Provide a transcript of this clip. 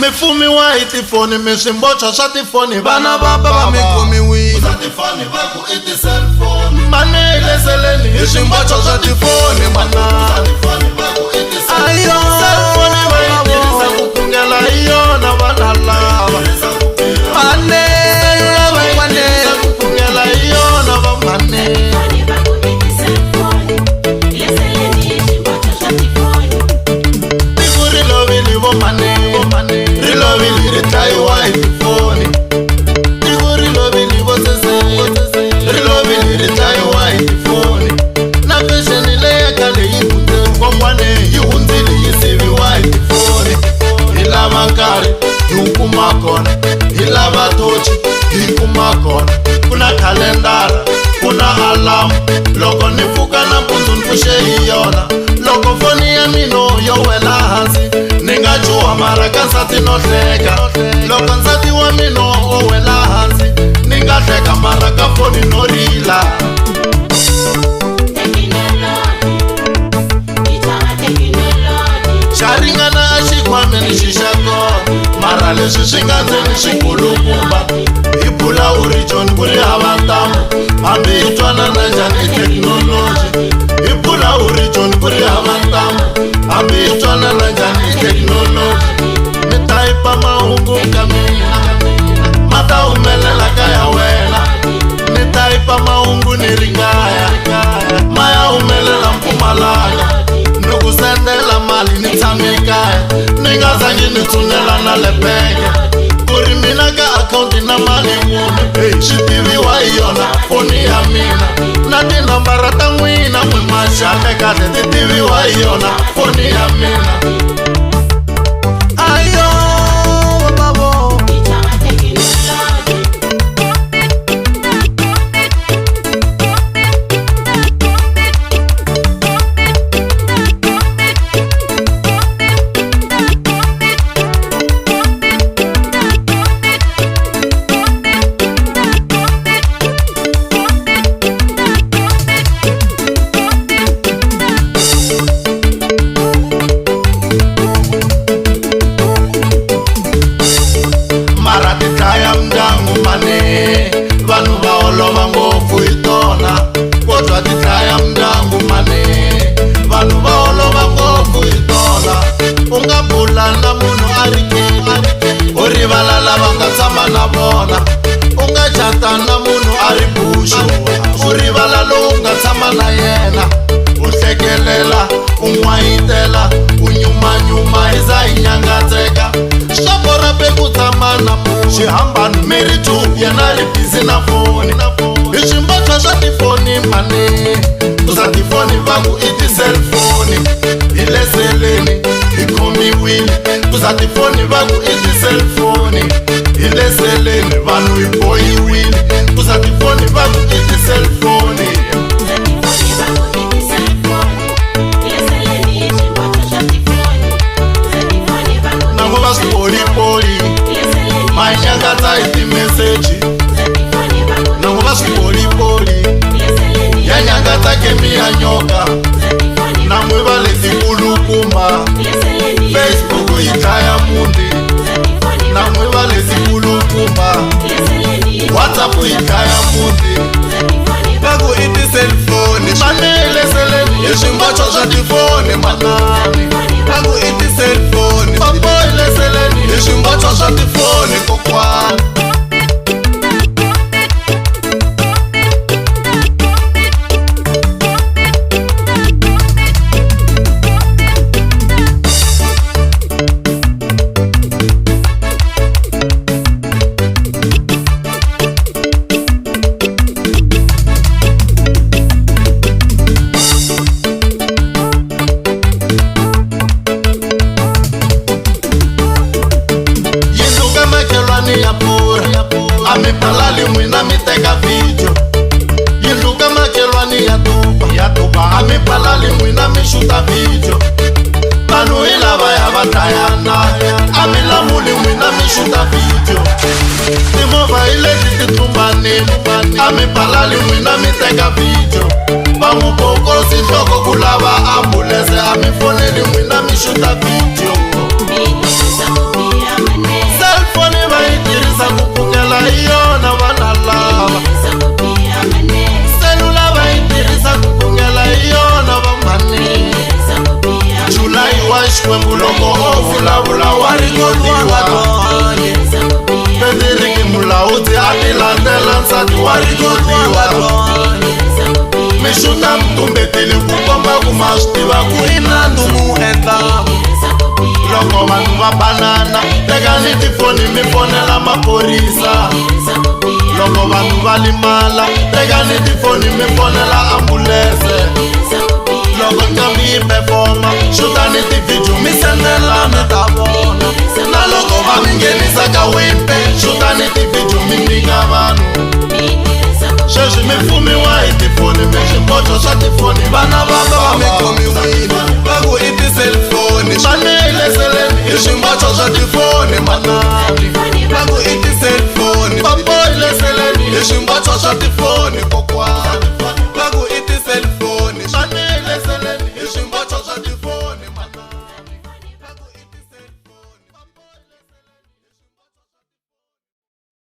mifumi wa hi tifoni mi swimbocho swa tifoni Vana baba va mi khomiwile Uza tifoni va ku i ti-cellphone Mane leseleni hi swimbocho swa tifoni mana Uza tifoni va ku i ti-cellphone Ayo Cellphone va yi tirhisa ku khungela hi yona vana lava mane mane ku khungela hi yona va mane Tiku ri lovile vo mane Ri lovile ri dlayiwa hi tifoni Tiku ri lovile vo sese Ri lovile ri dlayiwa hi tifoni Na fexeni leya khale yi hundze kokwane yi hundzile yi siviwa hi tifoni Hi lava nkarhi hi wu kuma kona Hi lava tochi hi kuma kona Ku na khalendara ku na alamu Loko ni pfuka nampundzu ni pfuxe hi yona Loko foni ya mino yo wela hansi Ni nga chuha mara ka nsati no hleka Loko nsati wa mino o wela hansi Ni nga hleka mara ka foni no rila Xa ringana a xikhwameni xi xa kona Mara leswi swi nga ndzeni swikulukumba Hi bula u ri John ku ri hava ntamu Hambi hi twanana njhani hi thekinoloji Hi bula u ri John ku ri hava ntamu Hambi hi twanana njhani hi thekinoloji Mi tayipa mahungu ka mina Ma ta humelela ka ya wena Ni tayipa mahungu ni ringaya Ma ya humelela Mpumalanga Ni ku sendela mali ni tshame kaya Ni nga zangi ni tshunela na le benge Ku ri mina ka akhawunti na mali mune Swi tiviwa hi yona foni ya mina Na tinambara ta n'wina n'wi maxaka kahle Ti tiviwa hi yona foni ya mina Ayo babo Mara ti dlaya ndyangu mane Vanhu va olova ngopfu hi tona Kodwa ti dlaya ndyangu mane Vanhu va olova ngopfu hi tona U nga bula na munhu a ri keli U rivala lava nga tshama na vona U nga chata na munhu a ri buxu U rivala lowu nga tshama na yena U hlekelela, u n'wayitela U nyumanyuma hi za hi nyangatseka Swa bora pe ku tshama na munhu Xihambano mi ri two yena ri busy na foni Hi swimbocho swa tifoni mane Uza tifoni va ku i ti-cellphone Hi le seleni hi khomiwile Uza tifoni va ku i ti-cellphone Hi le seleni vanhu hi bohiwile Uza tifoni va ku i ti-cellphone Nango va swipolipoli Ma nyangatsa hi timeseji Nango va swipolipoli Ya nyangatsa kemi ya nyoka Nangwe va le tikulukumba Facebook yi dlaya mundi Nangwe va le tikulukumba WhatsApp yi dlaya mundi Va ku i ti-cellphone Mane leseleni Hi swimbocho swa tifoni manani Va ku i ti-cellphone Papoy leseleni Hi swimbocho swa tifoni kokwana Mi palali n'wina mi teka video Yindlu ka makelwani ya tuba A mi palali n'wina mi xuta video Vanhu hi lava ya va dlayana A mi lamuli n'wina mi xuta video Timovha hi leti ti tlumbanini A mi palali n'wina mi teka video Van'wibokosi nhloko ku lava ambulance A mi foneli n'wina mi xuta video xikwembu loko o vulavula wa rikotiwa Petiriki mulawuti a ti landzela nsati wa rikotiwa Mixuta mtumbeteli ku komba ku ma swi tiva ku i nandzu mu endla Loko vanhu va banana tekani tifoni mi fonela maphorisa Loko vanhu va limala tekani tifoni mi fonela ambulense Loko nqambi yi performa xutani tivideo mi sendela mi ta vona Na loko va mi nghenisa ka wimpe xutani tivideo mi nyika vanhu Sweswi mi fumiwa hi tifoni mi swimbodzo swa tifoni Vana va mi khomiwile va ku i ti-cellphone Va neleseleni hi swimbodzo swa tifoni mana